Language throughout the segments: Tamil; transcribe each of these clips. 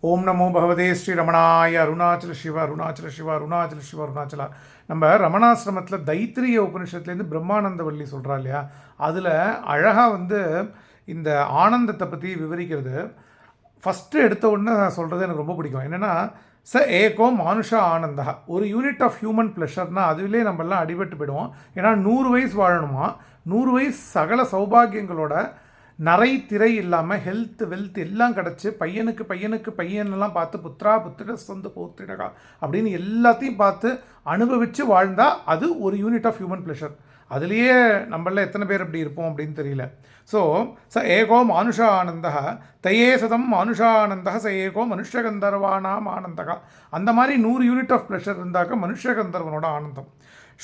ஓம் நமோ பகவதே ஸ்ரீ ரமணாய. அருணாச்சல சிவ அருணாச்சல சிவ அருணாச்சல சிவ அருணாச்சலா. நம்ம ரமணாசிரமத்தில் தைத்திரிய உபனிஷத்துலேருந்து பிரம்மானந்த வள்ளி சொல்கிறா இல்லையா, அதில் அழகாக இந்த ஆனந்தத்தை பற்றி விவரிக்கிறது. ஃபஸ்ட்டு எடுத்த உடனே நான் சொல்கிறது எனக்கு ரொம்ப பிடிக்கும். என்னென்னா, ஏகோ மானுஷா ஆனந்தா. ஒரு யூனிட் ஆஃப் ஹியூமன் ப்ளஷர்னால் அதுவிலே நம்மெல்லாம் அடிபட்டு போயிடுவோம். ஏன்னா 100 வயசு வாழணுமா, 100 வயசு சகல சௌபாகியங்களோட நரை திரை இல்லாமல் ஹெல்த் வெல்த் எல்லாம் கிடச்சி பையனுக்கு பையனெல்லாம் பார்த்து புத்திரா புத்திர சொந்த பௌத்திரகா அப்படின்னு எல்லாத்தையும் பார்த்து அனுபவித்து வாழ்ந்தால் அது ஒரு யூனிட் ஆஃப் ஹியூமன் ப்ளஷர். அதுலேயே நம்மள எத்தனை பேர் அப்படி இருப்போம் அப்படின்னு தெரியல. ஸோ ஏகோ மானுஷா ஆனந்தா தையே சதம் மானுஷா ஆனந்தா ஏகோ மனுஷகந்தர்வானாம் ஆனந்தகா. அந்த மாதிரி 100 யூனிட் ஆஃப் ப்ளஷர் இருந்தாக்க மனுஷகந்தர்வனோட ஆனந்தம்.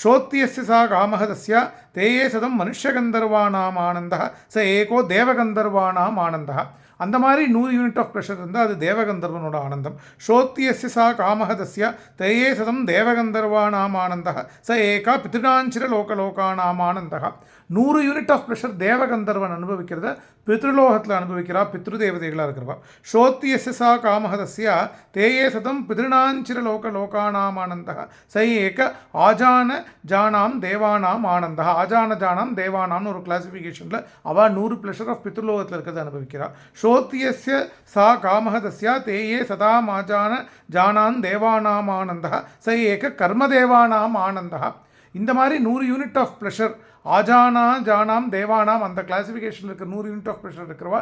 ஸ்ரோத்தியஸ்ய சா காமஹ தஸ்ய தேயே சதம் மனுஷகந்தர்வானாம் ஆனந்தः ச ஏகோ தேவகந்தர்வானாம் ஆனந்தः. அந்த மாதிரி 100 யூனிட் ஆஃப் ப்ரெஷர் இருந்தால் அது தேவகந்தர்வனோட ஆனந்தம். ஸ்ரோத்தியஸ்ய சா காமஹ தஸ்ய தேயே சதம் தேவகந்தர்வானாம் ஆனந்தः ச ஏகா பித்ருடாஞ்சிர லோகலோகானாம் ஆனந்தः. 100 யூனிட் ஆஃப் ப்ரெஷர் தேவகந்தர்வன் அனுபவிக்கிறத பித்ருலோகத்தில் அனுபவிக்கிறா, பித்ருதேவதைகளாக இருக்கிறவா. ஸ்ரோத்தியஸ்ய சா காமஹ தஸ்ய தேயே சதம் பித்ருடாஞ்சிர லோகலோகானாம் ஆனந்தः ச ஏக ஆஜான ஜானாம் தேவானாம் ஆனந்தः. ஆஜான ஜானாம் தேவானாம்னு ஒரு கிளாசிஃபிகேஷனில் அவள் 100 ப்ளஷர் ஆஃப் பித்ருலோகத்தில் இருக்கிறத அனுபவிக்கிறாள். ஸ்ரோத்தியஸ்ய சா காமஹ தஸ்ய தேயே சதா ஆஜான ஜானான் தேவானாம் ஆனந்தः ச ஏக கர்மதேவானாம் ஆனந்தः. இந்த மாதிரி 100 யூனிட் ஆஃப் ப்ளஷர் ஆஜானா ஜானாம் தேவானாம் அந்த கிளாசிஃபிகேஷனில் இருக்கிற 100 யூனிட் ஆஃப் ப்ரெஷர் இருக்கிறவா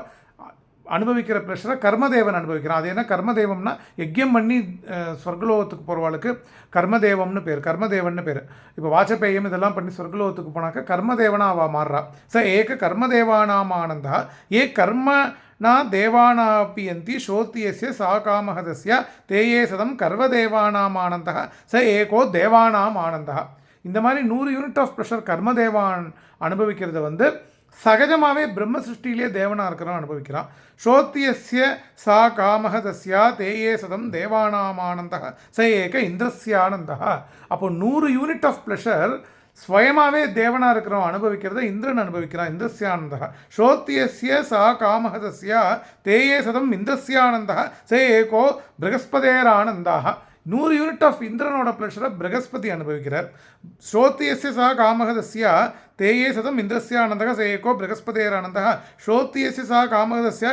அனுபவிக்கிற ப்ரெஷரை கர்மதேவன் அனுபவிக்கிறான். அது என்ன கர்மதேவம்னா, யஜ்யம் பண்ணி சொர்க்கலோகத்துக்கு போகிறவாளுக்கு கர்மதேவம்னு பேர், கர்மதேவன்னு பேர். இப்போ வாஜபேயம் இதெல்லாம் பண்ணி சொர்க்கலோகத்துக்கு போனாக்க கர்மதேவனாக அவள் மாறுறா. ச ஏக கர்மதேவானாம் ஆனந்தா ஏ கர்ம நா தேவானாபியந்தி ஸ்ரோத்தியஸ்ய சா காமஹ தஸ்ய தேயே சதம் கர்வதேவானாம் ஆனந்தः ச ஏகோ தேவானாம் ஆனந்தः. இந்த மாதிரி 100 யூனிட் ஆஃப் ப்ரெஷர் கர்மதேவான் அனுபவிக்கிறது சகஜமாகவே பிரம்ம சிருஷ்டியிலே தேவனாக இருக்கிறான் அனுபவிக்கிறான். ஸ்ரோத்தியஸ்ய சா காமஹ தஸ்ய தேயே சதம் தேவானாம் ஆனந்தः ச ஏக இந்திரஸ்யானந்தः. அப்போ 100 யூனிட் ஆஃப் ப்ளஷர் ஸ்வயமாகவே தேவனாக இருக்கிறவன் அனுபவிக்கிறத இந்திரன் அனுபவிக்கிறான், இந்திரஸ்யானந்தः. ஸ்ரோத்தியஸ்ய சா காமஹ தஸ்ய தேயே சதம் இந்திரஸ்யானந்தः ச ஏகோ ப்ரகஸ்பதேரானந்தः. 100 யூனிட் ஆஃப் இந்திரனோட ப்ளஷரை ப்ரகஸ்பதி அனுபவிக்கிறார். ஸ்ரோத்தியஸ்ய சா காமஹ தஸ்ய தேயே சதம் இந்திரஸ்யானந்தः ச ஏகோ ப்ரகஸ்பதேரானந்தः. ஸ்ரோத்தியஸ்ய சா காமஹ தஸ்ய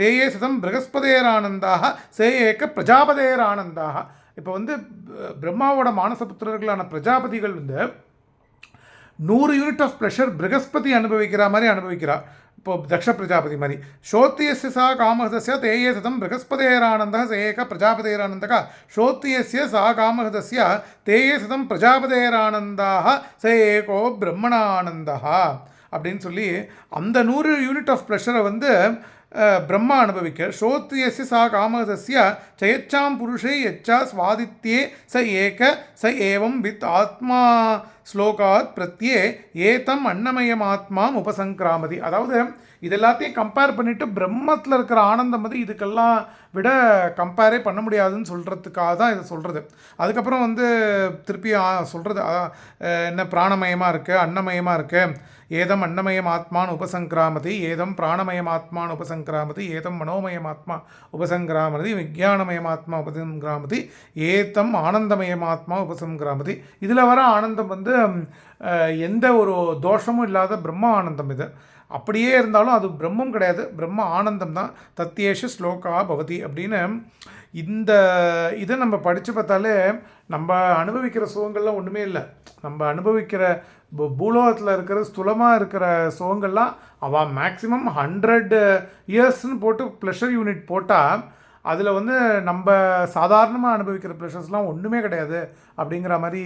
தேயே சதம் ப்ரகஸ்பதேரானந்தः ச ஏக பிரஜாபதேரானந்தः. இப்போ பிரம்மாவோட மானசபுத்திரர்களான பிரஜாபதிகள் 100 யூனிட் ஆஃப் ப்ளஷர் ப்ரகஸ்பதி அனுபவிக்கிற மாதிரி அனுபவிக்கிறார். இப்போது தக்ஷ பிரஜாபதி மாதிரி. ஸ்ரோத்தியஸ்ய சா காமஹ தஸ்ய தேயே சதம் ப்ரகஸ்பதேரானந்தः ச ஏக பிரஜாபதேரானந்தः. ஸ்ரோத்தியஸ்ய சா காமஹ தஸ்ய தேயே சதம் பிரஜாபதேரானந்தः ச ஏகோ பிரம்மணானந்தः அப்படின்னு சொல்லி அந்த 100 யூனிட் ஆஃப் ப்ளஷரை பிரம்மா அனுபவிக்க. ஸ்ரோத்ரியஸ்ய சா காமஹ தஸ்ய சயச்சாம் புருஷே யச்சா ஸ்வாதித்யே ச ஏக ச ஏவம் வித் ஆத்மா ஸ்லோகாத் பிரத்யே ஏதம் அன்னமயமாத்மாம் உபசங்கிராமதி. அதாவது இதெல்லாத்தையும் கம்பேர் பண்ணிவிட்டு பிரம்மத்தில் இருக்கிற ஆனந்தம் இதுக்கெல்லாம் விட கம்பேரே பண்ண முடியாதுன்னு சொல்கிறதுக்காக தான் இதை சொல்கிறது. அதுக்கப்புறம் திருப்பி சொல்கிறது என்ன, பிராணமயமாக இருக்குது, அன்னமயமாக இருக்குது. ஏதம் அன்னமயம் ஆத்மான் உபசங்கிராமதி, ஏதம் பிராணமயம் ஆத்மான் உபசங்கிராமதி, ஏதம் மனோமயம் ஆத்மா உபசங்கிராமதி, விஜயானமயம் ஆத்மா உபசங்கிராமதி, ஏதம் ஆனந்தமயம் ஆத்மா உபசங்கிராமதி. இதில் வர ஆனந்தம் எந்த ஒரு தோஷமும் இல்லாத பிரம்ம ஆனந்தம். இது அப்படியே இருந்தாலும் அது பிரம்மம் கிடையாது, பிரம்ம ஆனந்தம் தான். தத்யேஷ ஸ்லோகா பவதி அப்படின்னு இதை நம்ம படித்து பார்த்தாலே நம்ம அனுபவிக்கிற சுகங்கள்லாம் ஒன்றுமே இல்லை. நம்ம அனுபவிக்கிற பூலோகத்தில் இருக்கிற ஸ்துலமாக இருக்கிற சுகங்கள்லாம் அவள் மேக்ஸிமம் 100 இயர்ஸ்ன்னு போட்டு ப்ளஷர் யூனிட் போட்டால் அதில் நம்ம சாதாரணமாக அனுபவிக்கிற ப்ளஷர்ஸ்லாம் ஒன்றுமே கிடையாது அப்படிங்கிற மாதிரி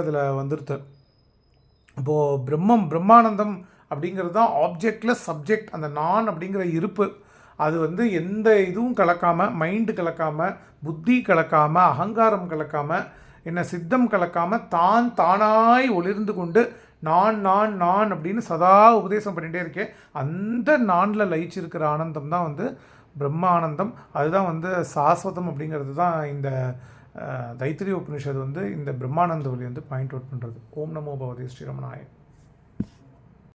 அதில் வந்துடுது. இப்போது பிரம்மானந்தம் அப்படிங்கிறது தான் ஆப்ஜெக்ட்லெஸ் சப்ஜெக்ட். அந்த நான் அப்படிங்கிற இருப்பு அது எந்த இதுவும் கலக்காமல், மைண்டு கலக்காமல், புத்தி கலக்காமல், அகங்காரம் கலக்காமல், என்ன சித்தம் கலக்காமல் தான் தானாய் ஒளிர்ந்து கொண்டு நான் நான் நான் அப்படின்னு சதா உபதேசம் பண்ணிகிட்டே இருக்கேன். அந்த நானில் லயிச்சிருக்கிற ஆனந்தம் தான் பிரம்மானந்தம். அதுதான் சாஸ்வதம் அப்படிங்கிறது தான் இந்த தைத்திரிய உபனிஷத்து இந்த பிரம்மானந்த வழி பாயிண்ட் அவுட் பண்ணுறது. ஓம் நமோ பகவதே ஸ்ரீரமணாய.